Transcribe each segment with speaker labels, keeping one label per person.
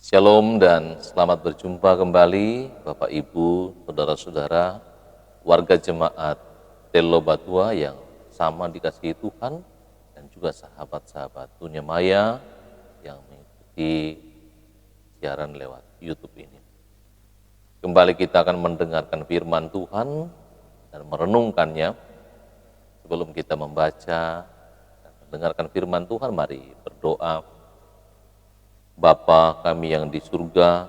Speaker 1: Shalom dan selamat berjumpa kembali Bapak Ibu, Saudara-saudara, warga jemaat Telo Batua yang sama dikasihi Tuhan dan juga sahabat-sahabat dunia maya yang mengikuti siaran lewat YouTube ini. Kembali kita akan mendengarkan firman Tuhan dan merenungkannya. Sebelum kita membaca dan mendengarkan firman Tuhan, mari berdoa. Bapa kami yang di surga,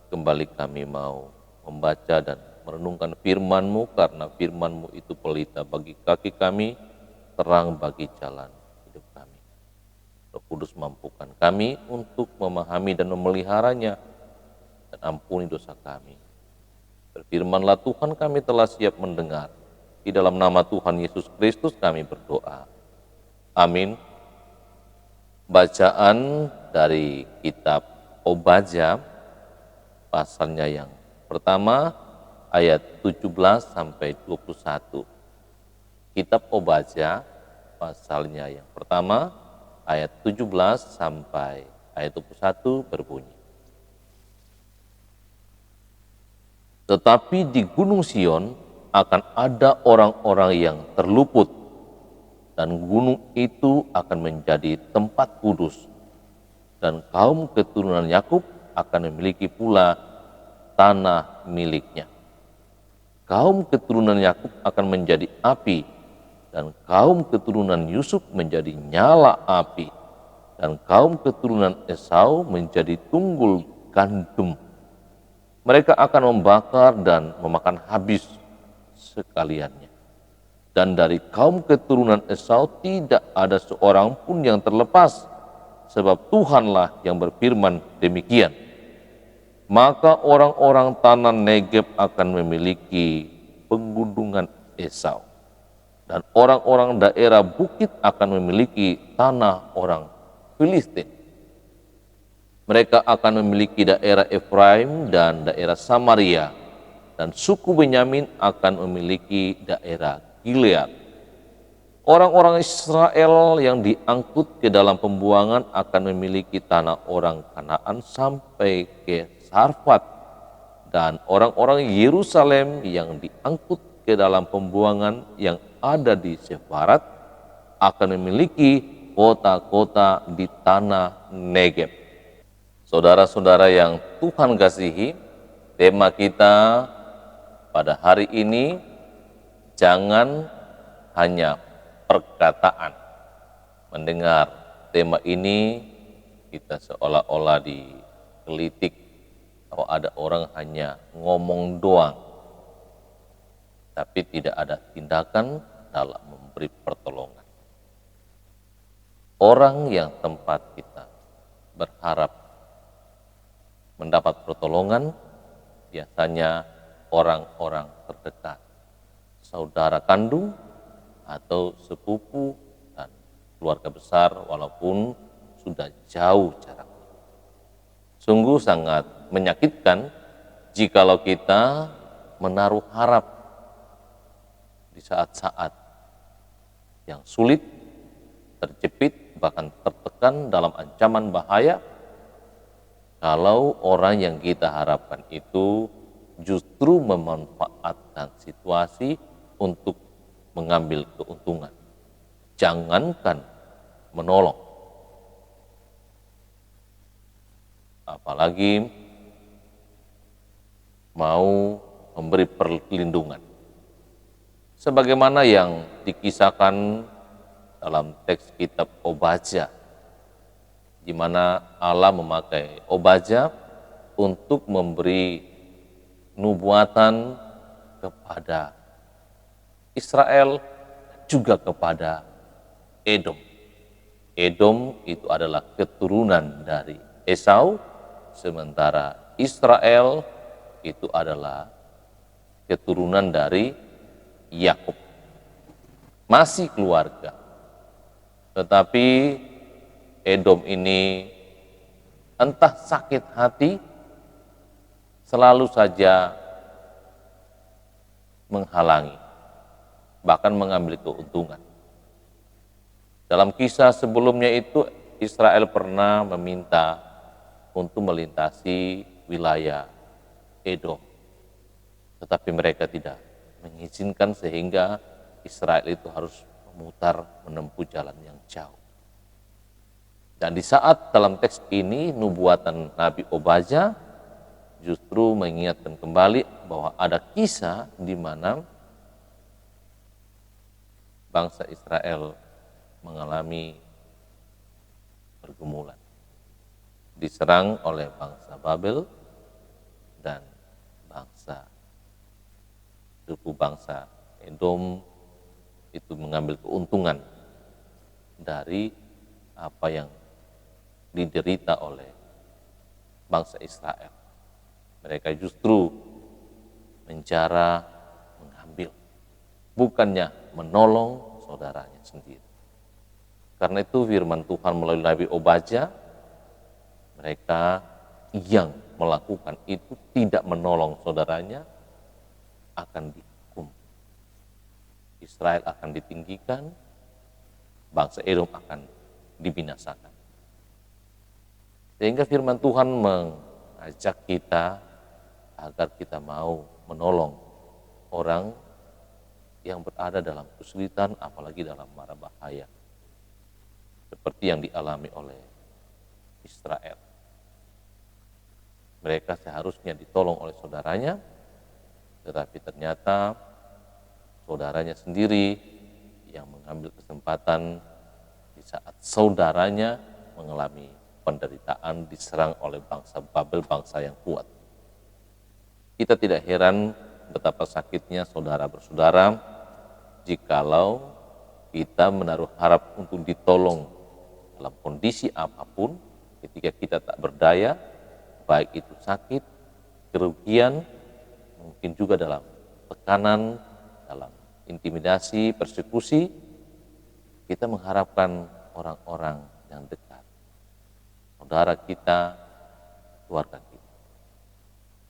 Speaker 1: kembali kami mau membaca dan merenungkan firman-Mu, karena firman-Mu itu pelita bagi kaki kami, terang bagi jalan hidup kami. Roh Kudus mampukan kami untuk memahami dan memeliharanya, dan ampuni dosa kami. Berfirmanlah Tuhan, kami telah siap mendengar. Di dalam nama Tuhan Yesus Kristus kami berdoa. Amin. Bacaan dari kitab Obadja, pasalnya yang pertama ayat 17 sampai 21. Kitab Obadja pasalnya yang pertama ayat 17 sampai ayat 21 berbunyi. Tetapi di Gunung Sion akan ada orang-orang yang terluput, dan gunung itu akan menjadi tempat kudus, dan kaum keturunan Yakub akan memiliki pula tanah miliknya. Kaum keturunan Yakub akan menjadi api, dan kaum keturunan Yusuf menjadi nyala api, dan kaum keturunan Esau menjadi tunggul gandum. Mereka akan membakar dan memakan habis sekaliannya. Dan dari kaum keturunan Esau tidak ada seorang pun yang terlepas, sebab Tuhanlah yang berfirman demikian. Maka orang-orang tanah Negeb akan memiliki penggunungan Esau, dan orang-orang daerah bukit akan memiliki tanah orang Filistin. Mereka akan memiliki daerah Efraim dan daerah Samaria, dan suku Benyamin akan memiliki daerah Gilead. Orang-orang Israel yang diangkut ke dalam pembuangan akan memiliki tanah orang Kanaan sampai ke Sarfat, dan orang-orang Yerusalem yang diangkut ke dalam pembuangan yang ada di Sefarat akan memiliki kota-kota di tanah Negeb. Saudara-saudara yang Tuhan kasihi, tema kita pada hari ini, jangan hanya perkataan. Mendengar tema ini, kita seolah-olah digelitik bahwa ada orang hanya ngomong doang, tapi tidak ada tindakan dalam memberi pertolongan. Orang yang tempat kita berharap mendapat pertolongan biasanya orang-orang terdekat, saudara kandung atau sepupu dan keluarga besar, walaupun sudah jauh jaraknya. Sungguh sangat menyakitkan jikalau kita menaruh harap di saat-saat yang sulit, terjepit, bahkan tertekan dalam ancaman bahaya, kalau orang yang kita harapkan itu justru memanfaatkan situasi untuk mengambil keuntungan. Jangankan menolong, apalagi mau memberi perlindungan. Sebagaimana yang dikisahkan dalam teks kitab Obadja, di mana Allah memakai Obadja untuk memberi nubuatan kepada Israel, juga kepada Edom. Edom itu adalah keturunan dari Esau, sementara Israel itu adalah keturunan dari Yakub. Masih keluarga, tetapi Edom ini entah sakit hati, selalu saja menghalangi, bahkan mengambil keuntungan. Dalam kisah sebelumnya itu, Israel pernah meminta untuk melintasi wilayah Edom. Tetapi mereka tidak mengizinkan sehingga Israel itu harus memutar menempuh jalan yang jauh. Dan di saat dalam teks ini nubuatan Nabi Obadya justru mengingatkan kembali bahwa ada kisah di mana bangsa Israel mengalami pergumulan, diserang oleh bangsa Babel dan suku bangsa Edom itu mengambil keuntungan dari apa yang diderita oleh bangsa Israel. Mereka justru menjara, mengambil, bukannya menolong saudaranya sendiri. Karena itu firman Tuhan melalui Nabi Obadya, mereka yang melakukan itu tidak menolong saudaranya akan dihukum. Israel akan ditinggikan, bangsa Edom akan dibinasakan. Sehingga firman Tuhan mengajak kita agar kita mau menolong orang yang berada dalam kesulitan, apalagi dalam mara bahaya, seperti yang dialami oleh Israel. Mereka seharusnya ditolong oleh saudaranya, tetapi ternyata saudaranya sendiri yang mengambil kesempatan di saat saudaranya mengalami penderitaan, diserang oleh bangsa Babel, bangsa yang kuat. Kita tidak heran betapa sakitnya saudara bersaudara jikalau kita menaruh harap untuk ditolong dalam kondisi apapun ketika kita tak berdaya, baik itu sakit, kerugian, mungkin juga dalam tekanan, dalam intimidasi, persekusi, kita mengharapkan orang-orang yang dekat, saudara kita, keluarga kita.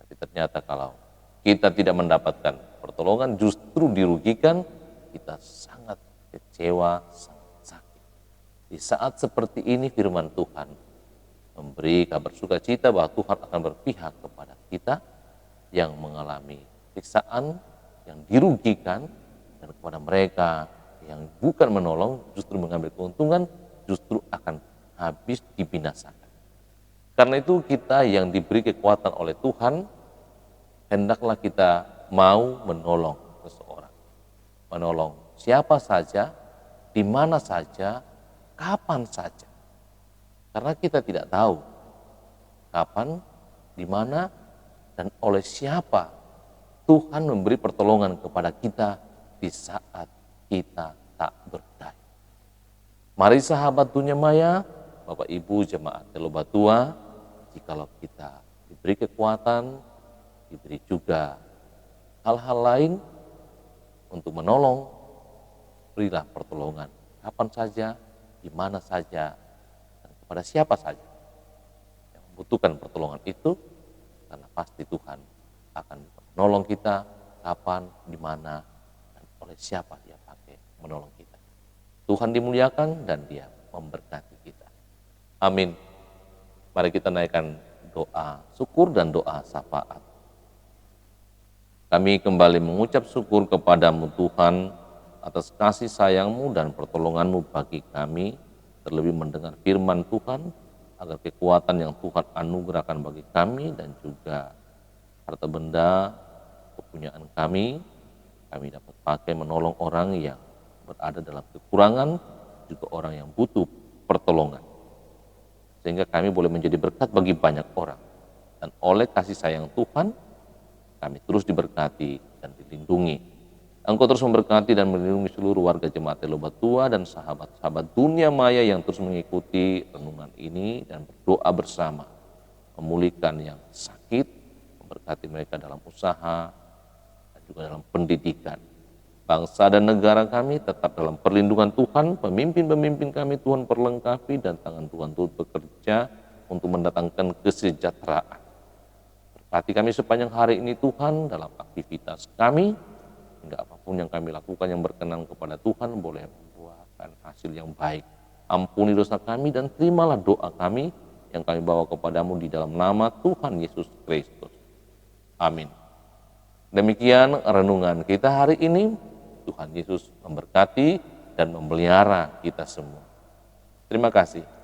Speaker 1: Tapi ternyata kalau kita tidak mendapatkan pertolongan, justru dirugikan, kita sangat kecewa, sangat sakit. Di saat seperti ini firman Tuhan memberi kabar sukacita bahwa Tuhan akan berpihak kepada kita yang mengalami siksaan, yang dirugikan, dan kepada mereka yang bukan menolong, justru mengambil keuntungan, justru akan habis dibinasakan. Karena itu kita yang diberi kekuatan oleh Tuhan, hendaklah kita mau menolong seseorang. Menolong siapa saja, di mana saja, kapan saja. Karena kita tidak tahu kapan, di mana, dan oleh siapa Tuhan memberi pertolongan kepada kita di saat kita tak berdaya. Mari sahabat dunia maya, Bapak Ibu jemaat Telo Batua, jikalau kita diberi kekuatan, diberi juga hal-hal lain untuk menolong, berilah pertolongan kapan saja, di mana saja, dan kepada siapa saja yang membutuhkan pertolongan itu, karena pasti Tuhan akan menolong kita kapan, di mana, dan oleh siapa Dia pakai menolong kita. Tuhan dimuliakan dan Dia memberkati kita. Amin. Mari kita naikkan doa syukur dan doa syafaat. Kami kembali mengucap syukur kepadamu Tuhan atas kasih sayang-Mu dan pertolongan-Mu bagi kami, terlebih mendengar firman Tuhan, agar kekuatan yang Tuhan anugerahkan bagi kami dan juga harta benda kepunyaan kami dapat pakai menolong orang yang berada dalam kekurangan, juga orang yang butuh pertolongan. Sehingga kami boleh menjadi berkat bagi banyak orang. Dan oleh kasih sayang Tuhan, kami terus diberkati dan dilindungi. Engkau terus memberkati dan melindungi seluruh warga jemaat Telo Batua dan sahabat-sahabat dunia maya yang terus mengikuti renungan ini dan berdoa bersama. Memulihkan yang sakit, memberkati mereka dalam usaha, dan juga dalam pendidikan. Bangsa dan negara kami tetap dalam perlindungan Tuhan, pemimpin-pemimpin kami Tuhan perlengkapi, dan tangan Tuhan turut bekerja untuk mendatangkan kesejahteraan. Berkati kami sepanjang hari ini Tuhan dalam aktivitas kami, hingga apapun yang kami lakukan yang berkenan kepada Tuhan boleh membuahkan hasil yang baik. Ampuni dosa kami dan terimalah doa kami yang kami bawa kepadamu di dalam nama Tuhan Yesus Kristus. Amin. Demikian renungan kita hari ini. Tuhan Yesus memberkati dan memelihara kita semua. Terima kasih.